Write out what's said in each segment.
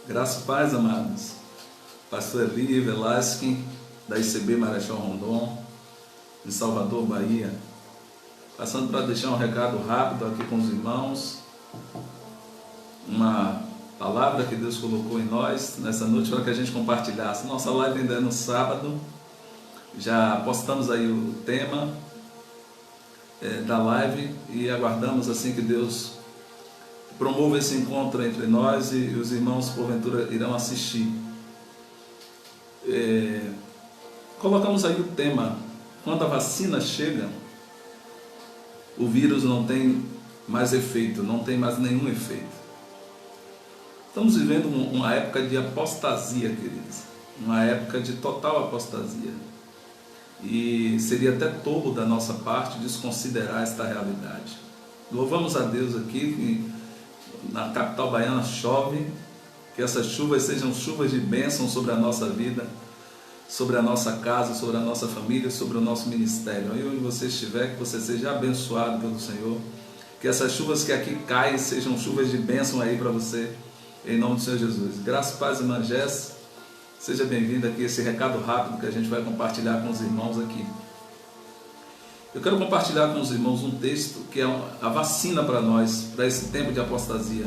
Graça e paz, amados. Pastor Eli Velasquez, da ICB Marechal Rondon, de Salvador, Bahia. Passando para deixar um recado rápido aqui com os irmãos. Uma palavra que Deus colocou em nós nessa noite para que a gente compartilhasse. Nossa live ainda é no sábado. Já postamos aí o tema da live e aguardamos assim que Deus promova esse encontro entre nós e os irmãos porventura irão assistir. Colocamos aí o tema: quando a vacina chega, o vírus não tem mais efeito, não tem mais nenhum efeito. Estamos vivendo uma época de apostasia, queridos, uma época de total apostasia, e seria até tolo da nossa parte desconsiderar esta realidade. Louvamos a Deus aqui que na capital baiana chove, que essas chuvas sejam chuvas de bênção sobre a nossa vida, sobre a nossa casa, sobre a nossa família, sobre o nosso ministério. Aí onde você estiver, que você seja abençoado pelo Senhor, que essas chuvas que aqui caem sejam chuvas de bênção aí para você, em nome do Senhor Jesus. Graças, paz e irmã Jess, seja bem-vinda aqui, esse recado rápido que a gente vai compartilhar com os irmãos aqui. Eu quero compartilhar com os irmãos um texto que é a vacina para nós, para esse tempo de apostasia.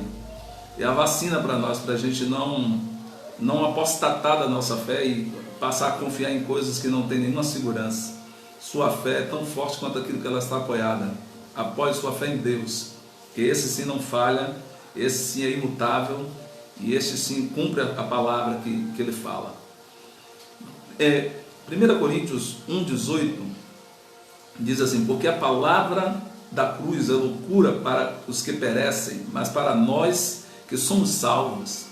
É a vacina para nós, para a gente não apostatar da nossa fé e passar a confiar em coisas que não tem nenhuma segurança. Sua fé é tão forte quanto aquilo que ela está apoiada. Apoie sua fé em Deus, que esse sim não falha, esse sim é imutável e esse sim cumpre a palavra que ele fala. 1 Coríntios 1,18 diz assim: porque a palavra da cruz é loucura para os que perecem, mas para nós que somos salvos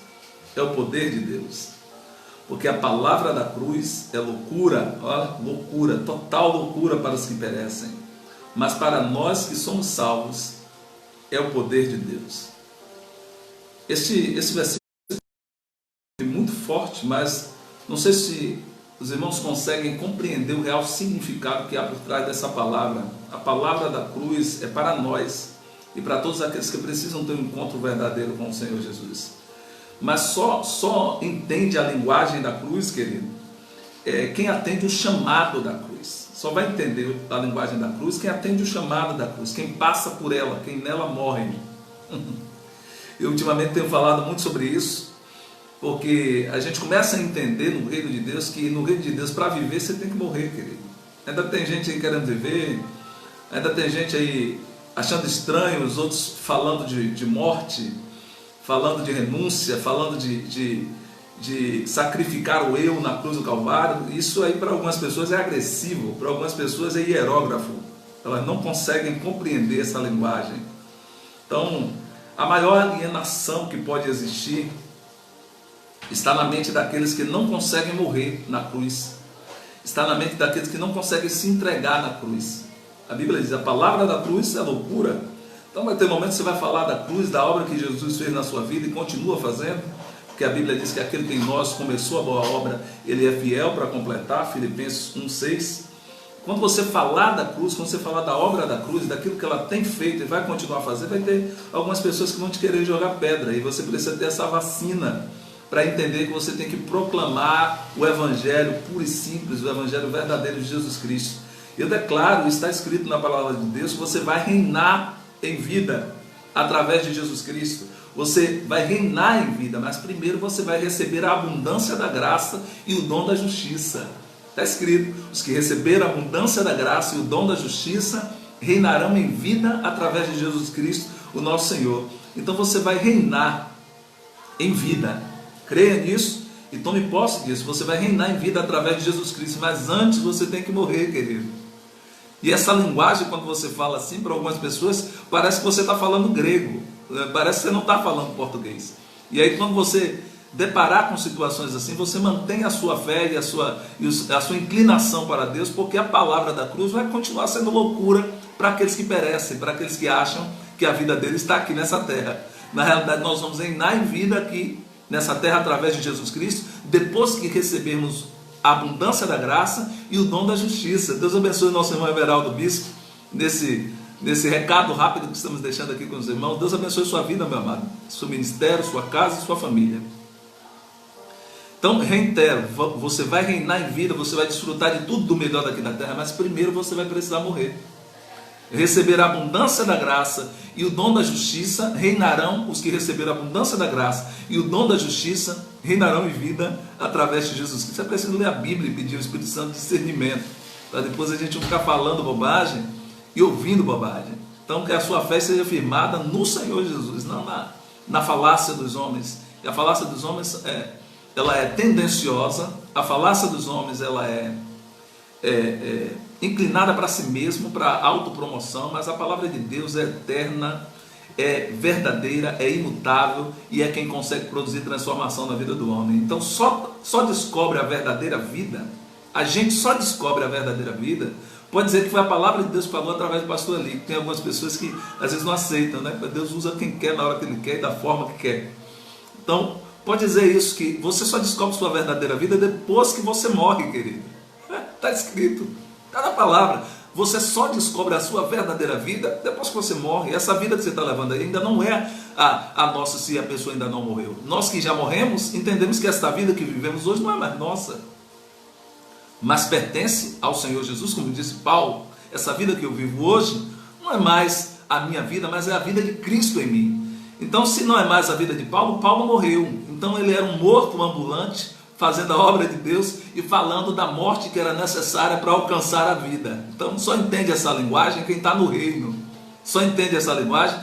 é o poder de Deus. Porque a palavra da cruz é loucura, olha, loucura, total loucura para os que perecem, mas para nós que somos salvos é o poder de Deus. Esse versículo é muito forte, mas não sei se os irmãos conseguem compreender o real significado que há por trás dessa palavra. A palavra da cruz é para nós e para todos aqueles que precisam ter um encontro verdadeiro com o Senhor Jesus. Mas só entende a linguagem da cruz, querido, quem atende o chamado da cruz. Só vai entender a linguagem da cruz quem atende o chamado da cruz, quem passa por ela, quem nela morre. Eu ultimamente tenho falado muito sobre isso, porque a gente começa a entender no reino de Deus que no reino de Deus, para viver, você tem que morrer, querido. Ainda tem gente aí querendo viver, ainda tem gente aí achando estranho os outros falando de morte, falando de renúncia, falando de sacrificar o eu na cruz do Calvário. Isso aí para algumas pessoas é agressivo, para algumas pessoas é hierógrafo. Elas não conseguem compreender essa linguagem. Então, a maior alienação que pode existir está na mente daqueles que não conseguem morrer na cruz. Está na mente daqueles que não conseguem se entregar na cruz. A Bíblia diz: a palavra da cruz é loucura. Então vai ter momentos que você vai falar da cruz, da obra que Jesus fez na sua vida e continua fazendo, porque a Bíblia diz que aquele que em nós começou a boa obra, ele é fiel para completar, Filipenses 1,6. Quando você falar da cruz, quando você falar da obra da cruz, daquilo que ela tem feito e vai continuar a fazer, vai ter algumas pessoas que vão te querer jogar pedra, e você precisa ter essa vacina para entender que você tem que proclamar o Evangelho puro e simples, o Evangelho verdadeiro de Jesus Cristo. Eu declaro, está escrito na palavra de Deus, que você vai reinar em vida através de Jesus Cristo. Você vai reinar em vida, mas primeiro você vai receber a abundância da graça e o dom da justiça. Está escrito: os que receberam a abundância da graça e o dom da justiça reinarão em vida através de Jesus Cristo, o nosso Senhor. Então você vai reinar em vida. Creia nisso e tome posse disso. Você vai reinar em vida através de Jesus Cristo, mas antes você tem que morrer, querido. E essa linguagem, quando você fala assim, para algumas pessoas, parece que você está falando grego, parece que você não está falando português. E aí, quando você deparar com situações assim, você mantém a sua fé e a sua inclinação para Deus, porque a palavra da cruz vai continuar sendo loucura para aqueles que perecem, para aqueles que acham que a vida deles está aqui nessa terra. Na realidade, nós vamos reinar em vida aqui nessa terra através de Jesus Cristo, depois que recebermos a abundância da graça e o dom da justiça. Deus abençoe o nosso irmão Everaldo Bispo nesse recado rápido que estamos deixando aqui com os irmãos. Deus abençoe sua vida, meu amado, seu ministério, sua casa e sua família. Então, reitero, você vai reinar em vida, você vai desfrutar de tudo do melhor daqui da terra, mas primeiro você vai precisar morrer. Receber a abundância da graça e o dom da justiça, reinarão os que receberam a abundância da graça e o dom da justiça, reinarão em vida através de Jesus Cristo. Você precisa ler a Bíblia e pedir ao Espírito Santo discernimento, para depois a gente não ficar falando bobagem e ouvindo bobagem. Então, que a sua fé seja firmada no Senhor Jesus, não na falácia dos homens. E a falácia dos homens ela é tendenciosa, a falácia dos homens ela é inclinada para si mesmo, para a autopromoção, mas a palavra de Deus é eterna, é verdadeira, é imutável e é quem consegue produzir transformação na vida do homem. Então só descobre a verdadeira vida, a gente só descobre a verdadeira vida, pode dizer que foi a palavra de Deus que falou através do pastor ali. Tem algumas pessoas que às vezes não aceitam, né? Deus usa quem quer, na hora que Ele quer e da forma que quer. Então pode dizer isso, que você só descobre sua verdadeira vida depois que você morre, querido. Está escrito, está na palavra. Você só descobre a sua verdadeira vida depois que você morre. Essa vida que você está levando aí ainda não é a nossa, se a pessoa ainda não morreu. Nós que já morremos, entendemos que esta vida que vivemos hoje não é mais nossa, mas pertence ao Senhor Jesus, como disse Paulo. Essa vida que eu vivo hoje não é mais a minha vida, mas é a vida de Cristo em mim. Então, se não é mais a vida de Paulo, Paulo morreu. Então ele era um morto ambulante, fazendo a obra de Deus e falando da morte que era necessária para alcançar a vida. Então só entende essa linguagem quem está no reino. Só entende essa linguagem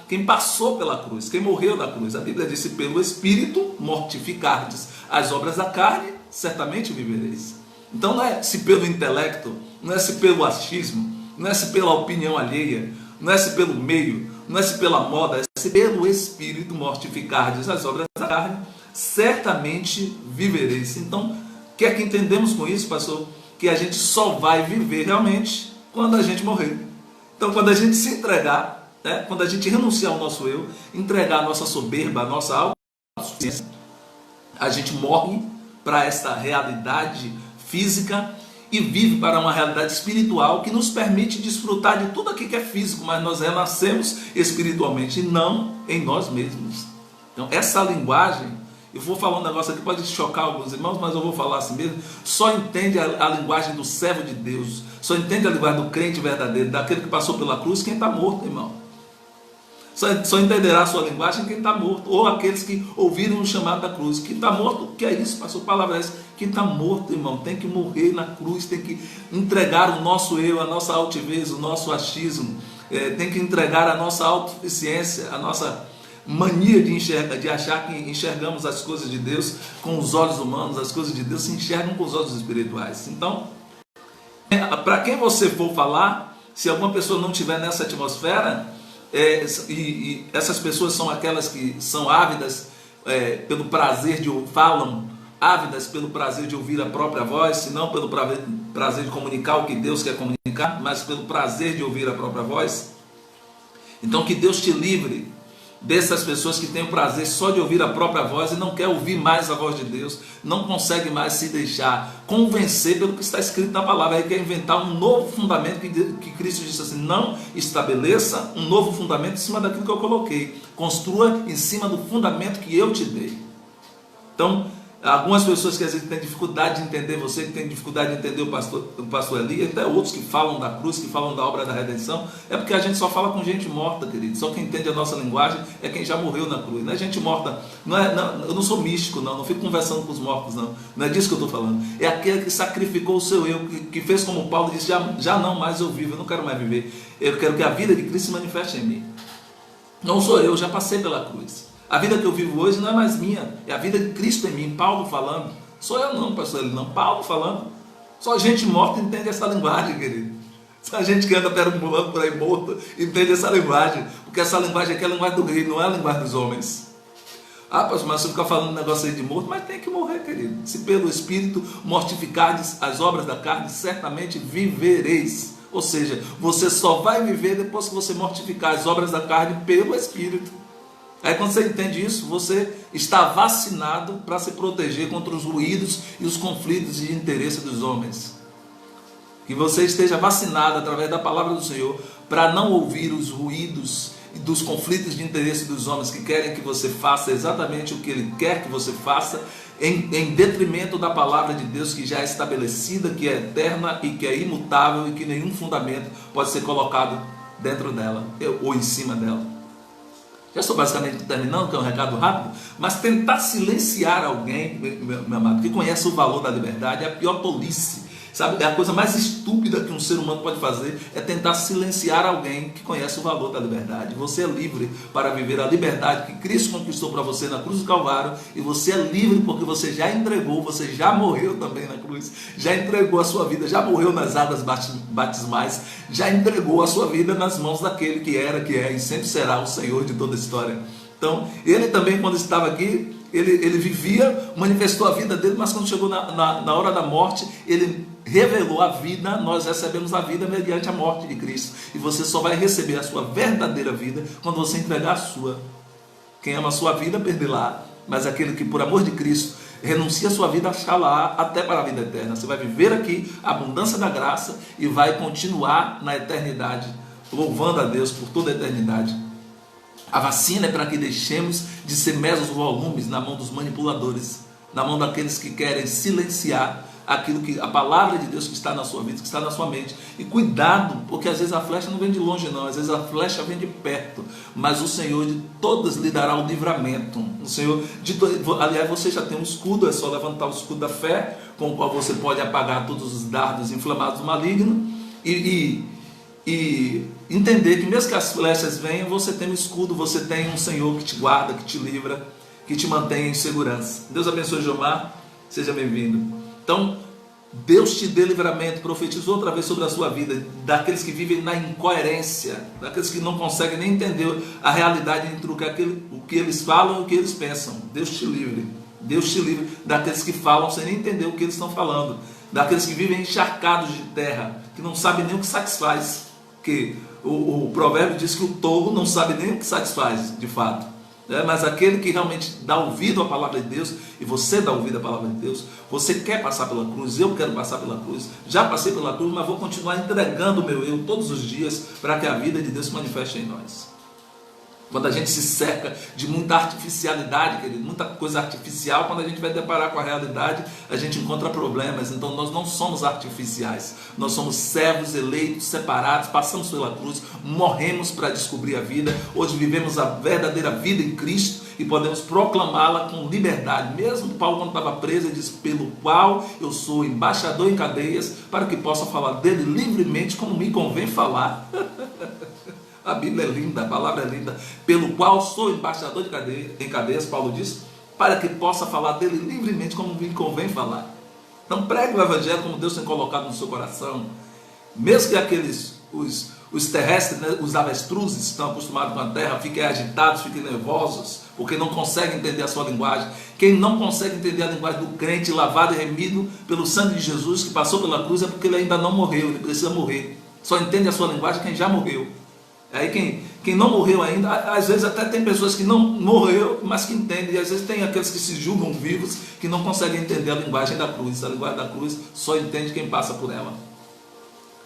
quem passou pela cruz, quem morreu na cruz. A Bíblia disse: pelo Espírito mortificardes as obras da carne, certamente vivereis. Então não é se pelo intelecto, não é se pelo achismo, não é se pela opinião alheia, não é se pelo meio, não é se pela moda, é se pelo Espírito mortificardes as obras da carne, certamente vivereis. Então, o que é que entendemos com isso, pastor? Que a gente só vai viver realmente quando a gente morrer. Então, quando a gente se entregar, né, quando a gente renunciar ao nosso eu, entregar a nossa soberba, a nossa autossuficiência, a gente morre para esta realidade física e vive para uma realidade espiritual que nos permite desfrutar de tudo aquilo que é físico, mas nós renascemos espiritualmente e não em nós mesmos. Então, essa linguagem, eu vou falar um negócio aqui, pode chocar alguns irmãos, mas eu vou falar assim mesmo. Só entende a linguagem do servo de Deus, só entende a linguagem do crente verdadeiro, daquele que passou pela cruz, quem está morto, irmão. Só entenderá a sua linguagem quem está morto, ou aqueles que ouviram o chamado da cruz. Quem está morto, o que é isso? Passou palavra essa. Quem está morto, irmão, tem que morrer na cruz, tem que entregar o nosso eu, a nossa altivez, o nosso achismo, tem que entregar a nossa autossuficiência, a nossa mania de achar que enxergamos as coisas de Deus com os olhos humanos. As coisas de Deus se enxergam com os olhos espirituais. Então, para quem você for falar, se alguma pessoa não estiver nessa atmosfera, e essas pessoas são aquelas que são ávidas pelo prazer falam ávidas pelo prazer de ouvir a própria voz, se não pelo prazer de comunicar o que Deus quer comunicar, mas pelo prazer de ouvir a própria voz. Então que Deus te livre dessas pessoas que têm o prazer só de ouvir a própria voz e não quer ouvir mais a voz de Deus, não consegue mais se deixar convencer pelo que está escrito na palavra. Aí quer inventar um novo fundamento que Cristo disse assim: não estabeleça um novo fundamento em cima daquilo que eu coloquei, construa em cima do fundamento que eu te dei. Então, algumas pessoas que às vezes têm dificuldade de entender você, que têm dificuldade de entender o pastor Eli, até outros que falam da cruz, que falam da obra da redenção, é porque a gente só fala com gente morta, querido. Só quem entende a nossa linguagem é quem já morreu na cruz. Não é gente morta, eu não sou místico, não fico conversando com os mortos, não é disso que eu estou falando. É aquele que sacrificou o seu eu, que fez como Paulo disse: já não mais eu vivo, eu não quero mais viver, eu quero que a vida de Cristo se manifeste em mim. Não sou eu já passei pela cruz. A vida que eu vivo hoje não é mais minha, é a vida de Cristo em mim. Paulo falando. Sou eu não, pastor Eli, não. Paulo falando. Só gente morta entende essa linguagem, querido. Só gente que anda perambulando por aí morta entende essa linguagem. Porque essa linguagem aqui é a linguagem do reino, não é a linguagem dos homens. Ah, pastor, mas você fica falando um negócio aí de morto, mas tem que morrer, querido. Se pelo Espírito mortificardes as obras da carne, certamente vivereis. Ou seja, você só vai viver depois que você mortificar as obras da carne pelo Espírito. Aí quando você entende isso, você está vacinado para se proteger contra os ruídos e os conflitos de interesse dos homens. Que você esteja vacinado através da palavra do Senhor para não ouvir os ruídos dos conflitos de interesse dos homens que querem que você faça exatamente o que ele quer que você faça, em detrimento da palavra de Deus, que já é estabelecida, que é eterna e que é imutável e que nenhum fundamento pode ser colocado dentro dela ou em cima dela. Já estou basicamente terminando, que é um recado rápido, mas tentar silenciar alguém, meu amado, que conhece o valor da liberdade é a pior tolice. Sabe, a coisa mais estúpida que um ser humano pode fazer é tentar silenciar alguém que conhece o valor da liberdade. Você é livre para viver a liberdade que Cristo conquistou para você na cruz do Calvário, e você é livre porque você já entregou, você já morreu também na cruz, já entregou a sua vida, já morreu nas águas batismais, já entregou a sua vida nas mãos daquele que era, que é e sempre será o Senhor de toda a história. Então, ele também, quando estava aqui, ele vivia, manifestou a vida dele, mas quando chegou na hora da morte, ele revelou a vida. Nós recebemos a vida mediante a morte de Cristo, e você só vai receber a sua verdadeira vida quando você entregar a sua. Quem ama a sua vida, perderá, mas aquele que por amor de Cristo renuncia a sua vida, achará até para a vida eterna. Você vai viver aqui a abundância da graça e vai continuar na eternidade, louvando a Deus por toda a eternidade. A vacina é para que deixemos de ser meros volumes na mão dos manipuladores, na mão daqueles que querem silenciar aquilo que a palavra de Deus que está na sua vida, que está na sua mente. E cuidado, porque às vezes a flecha não vem de longe não, às vezes a flecha vem de perto, mas o Senhor de todas lhe dará o livramento. O Senhor, aliás, você já tem um escudo, é só levantar o escudo da fé, com o qual você pode apagar todos os dardos inflamados do maligno, e entender que mesmo que as flechas venham, você tem um escudo, você tem um Senhor que te guarda, que te livra, que te mantém em segurança. Deus abençoe, Jomar, seja bem-vindo. Então, Deus te dê livramento. Profetizou outra vez sobre a sua vida, daqueles que vivem na incoerência, daqueles que não conseguem nem entender a realidade entre o que eles falam e o que eles pensam. Deus te livre. Deus te livre daqueles que falam sem nem entender o que eles estão falando, daqueles que vivem encharcados de terra, que não sabem nem o que satisfaz. Que o provérbio diz que o tolo não sabe nem o que satisfaz de fato, mas aquele que realmente dá ouvido à palavra de Deus, e você dá ouvido à palavra de Deus, você quer passar pela cruz, eu quero passar pela cruz, já passei pela cruz, mas vou continuar entregando o meu eu todos os dias para que a vida de Deus se manifeste em nós. Quando a gente se cerca de muita artificialidade, querido, muita coisa artificial, quando a gente vai deparar com a realidade, a gente encontra problemas. Então nós não somos artificiais, nós somos servos eleitos, separados, passamos pela cruz, morremos para descobrir a vida. Hoje vivemos a verdadeira vida em Cristo e podemos proclamá-la com liberdade. Mesmo Paulo, quando estava preso, ele disse: pelo qual eu sou embaixador em cadeias, para que possa falar dele livremente como me convém falar. A Bíblia é linda, a palavra é linda. Pelo qual sou embaixador em cadeias, Paulo diz, para que possa falar dele livremente como me convém falar. Então pregue o Evangelho como Deus tem colocado no seu coração. Mesmo que aqueles, os terrestres, né, os avestruzes que estão acostumados com a terra, fiquem agitados, fiquem nervosos, porque não conseguem entender a sua linguagem. Quem não consegue entender a linguagem do crente, lavado e remido pelo sangue de Jesus, que passou pela cruz, é porque ele ainda não morreu, ele precisa morrer. Só entende a sua linguagem quem já morreu. Aí quem não morreu ainda, às vezes até tem pessoas que não morreu, mas que entendem, e às vezes tem aqueles que se julgam vivos, que não conseguem entender a linguagem da cruz. A linguagem da cruz só entende quem passa por ela.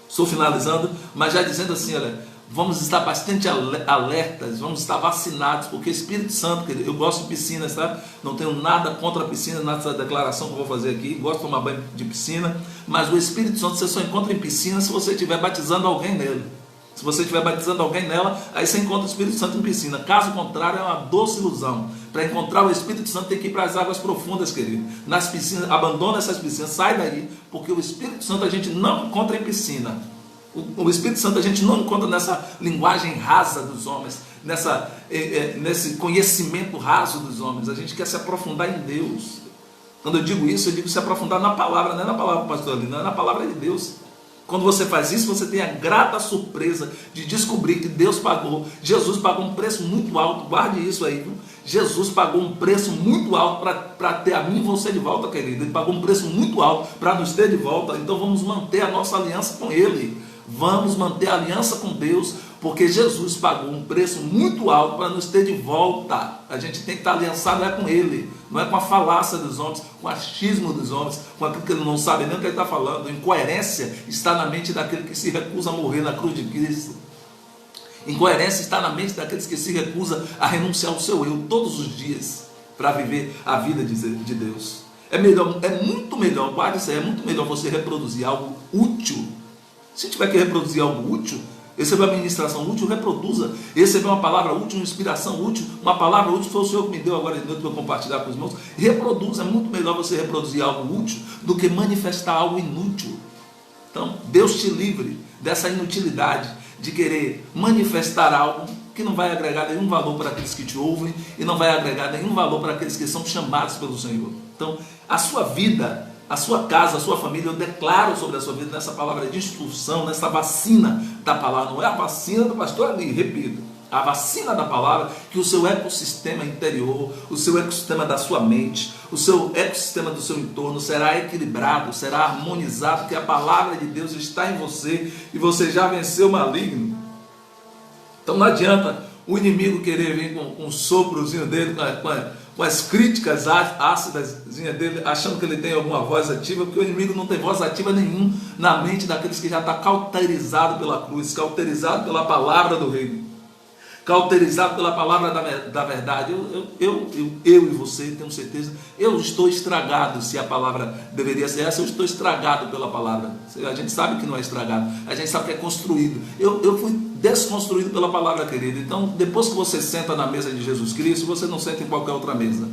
Estou finalizando, mas já dizendo assim, olha, vamos estar bastante alertas, vamos estar vacinados, porque Espírito Santo, eu gosto de piscinas, tá? Não tenho nada contra a piscina nessa declaração que eu vou fazer aqui, gosto de tomar banho de piscina, mas o Espírito Santo você só encontra em piscina se você estiver batizando alguém nele. Se você estiver batizando alguém nela, aí você encontra o Espírito Santo em piscina. Caso contrário, é uma doce ilusão. Para encontrar o Espírito Santo tem que ir para as águas profundas, querido. Nas piscinas, abandona essas piscinas, sai daí, porque o Espírito Santo a gente não encontra em piscina. O Espírito Santo a gente não encontra nessa linguagem rasa dos homens, nesse conhecimento raso dos homens. A gente quer se aprofundar em Deus. Quando eu digo isso, eu digo se aprofundar na palavra, não é na palavra do pastor ali, não é na palavra de Deus. Quando você faz isso, você tem a grata surpresa de descobrir que Deus pagou, Jesus pagou um preço muito alto, guarde isso aí, viu? Jesus pagou um preço muito alto para ter a mim e você de volta, querido. Ele pagou um preço muito alto para nos ter de volta, então vamos manter a nossa aliança com Ele. Vamos manter a aliança com Deus, porque Jesus pagou um preço muito alto para nos ter de volta. A gente tem que estar aliançado com Ele, não é com a falácia dos homens, com o achismo dos homens, com aquilo que ele não sabe nem o que ele está falando. A incoerência está na mente daquele que se recusa a morrer na cruz de Cristo. Incoerência está na mente daqueles que se recusam a renunciar ao seu eu todos os dias para viver a vida de Deus. É muito melhor, guarde isso aí, é muito melhor você reproduzir algo útil. Se tiver que reproduzir algo útil, receber uma ministração útil, reproduza. Receber uma palavra útil, uma inspiração útil, uma palavra útil, foi o Senhor que me deu agora de noite para compartilhar com os irmãos. Reproduza, é muito melhor você reproduzir algo útil do que manifestar algo inútil. Então, Deus te livre dessa inutilidade de querer manifestar algo que não vai agregar nenhum valor para aqueles que te ouvem e não vai agregar nenhum valor para aqueles que são chamados pelo Senhor. Então, a sua vida, a sua casa, a sua família, eu declaro sobre a sua vida nessa palavra de instrução, nessa vacina da palavra. Não é a vacina do pastor ali, repito, a vacina da palavra, que o seu ecossistema interior, o seu ecossistema da sua mente, o seu ecossistema do seu entorno será equilibrado, será harmonizado, porque a palavra de Deus está em você e você já venceu o maligno. Então não adianta o inimigo querer vir com um soprozinho dele, com as críticas ácidas dele, achando que ele tem alguma voz ativa, porque o inimigo não tem voz ativa nenhuma na mente daqueles que já está cauterizado pela cruz, cauterizado pela palavra do reino, cauterizado pela palavra da verdade. Eu e você, tenho certeza, eu estou estragado. Se a palavra deveria ser essa, eu estou estragado pela palavra. A gente sabe que não é estragado, a gente sabe que é construído. Eu fui desconstruído pela palavra, querido. Então, depois que você senta na mesa de Jesus Cristo, você não senta em qualquer outra mesa.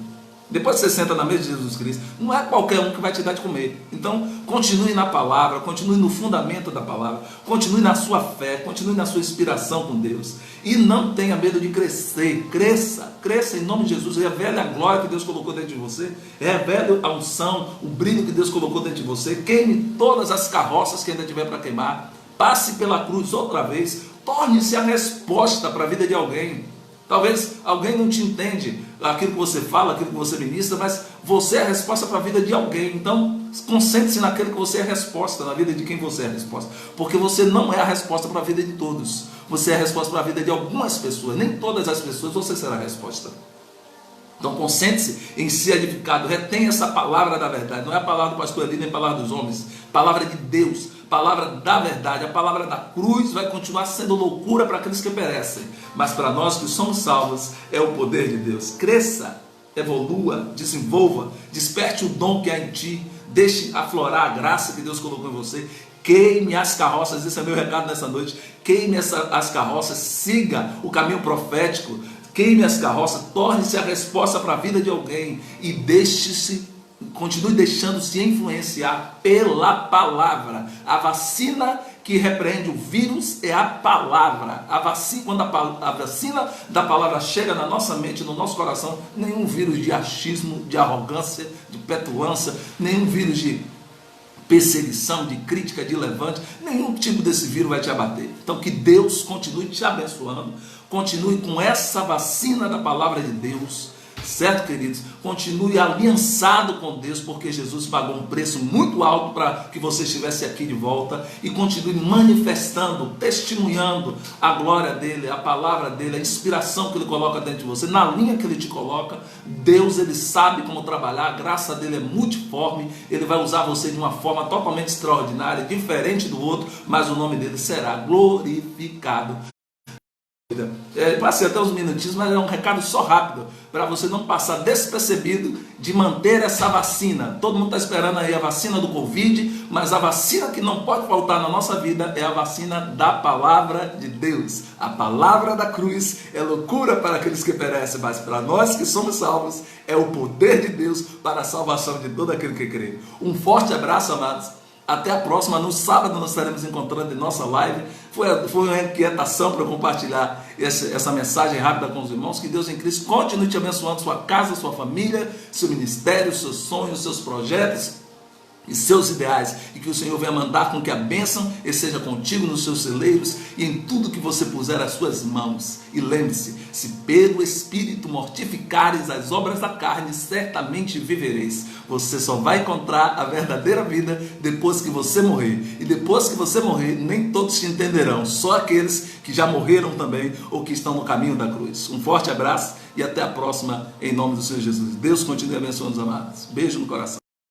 Depois que você senta na mesa de Jesus Cristo, não é qualquer um que vai te dar de comer. Então, continue na palavra, continue no fundamento da palavra, continue na sua fé, continue na sua inspiração com Deus. E não tenha medo de crescer. Cresça em nome de Jesus. Revele a glória que Deus colocou dentro de você. Revele a unção, o brilho que Deus colocou dentro de você. Queime todas as carroças que ainda tiver para queimar. Passe pela cruz outra vez. Torne-se a resposta para a vida de alguém. Talvez alguém não te entende aquilo que você fala, aquilo que você ministra, mas você é a resposta para a vida de alguém. Então, concentre-se naquilo que você é a resposta, na vida de quem você é a resposta. Porque você não é a resposta para a vida de todos. Você é a resposta para a vida de algumas pessoas. Nem todas as pessoas você será a resposta. Então, concentre-se em ser edificado. Retenha essa palavra da verdade. Não é a palavra do pastor ali, nem a palavra dos homens. Palavra de Deus. Palavra da verdade. A palavra da cruz vai continuar sendo loucura para aqueles que perecem. Mas para nós que somos salvos, é o poder de Deus. Cresça, evolua, desenvolva, desperte o dom que há em ti. Deixe aflorar a graça que Deus colocou em você. Queime as carroças. Esse é meu recado nessa noite. Queime as carroças. Siga o caminho profético. Queime as carroças, torne-se a resposta para a vida de alguém e continue deixando-se influenciar pela palavra. A vacina que repreende o vírus é a palavra. Quando a vacina da palavra chega na nossa mente, no nosso coração, nenhum vírus de achismo, de arrogância, de petulância, nenhum vírus de perseguição, de crítica, de levante, nenhum tipo desse vírus vai te abater. Então que Deus continue te abençoando, continue com essa vacina da palavra de Deus, certo, queridos? Continue aliançado com Deus, porque Jesus pagou um preço muito alto para que você estivesse aqui de volta, e continue manifestando, testemunhando a glória dele, a palavra dele, a inspiração que ele coloca dentro de você, na linha que ele te coloca. Deus, ele sabe como trabalhar, a graça dele é multiforme, ele vai usar você de uma forma totalmente extraordinária, diferente do outro, mas o nome dele será glorificado. Passei até uns minutinhos, mas é um recado só rápido, para você não passar despercebido de manter essa vacina. Todo mundo está esperando aí a vacina do Covid, mas a vacina que não pode faltar na nossa vida é a vacina da palavra de Deus. A palavra da cruz é loucura para aqueles que perecem, mas para nós que somos salvos, é o poder de Deus para a salvação de todo aquele que crê. Um forte abraço, amados. Até a próxima. No sábado nós estaremos encontrando em nossa live. Foi uma inquietação para compartilhar essa mensagem rápida com os irmãos. Que Deus em Cristo continue te abençoando, sua casa, sua família, seu ministério, seus sonhos, seus projetos e seus ideais, e que o Senhor venha mandar com que a bênção esteja contigo nos seus celeiros e em tudo que você puser as suas mãos. E lembre-se, se pelo Espírito mortificares as obras da carne, certamente vivereis. Você só vai encontrar a verdadeira vida depois que você morrer, e depois que você morrer, nem todos te entenderão, só aqueles que já morreram também, ou que estão no caminho da cruz. Um forte abraço e até a próxima, em nome do Senhor Jesus. Deus continue abençoando os amados. Beijo no coração.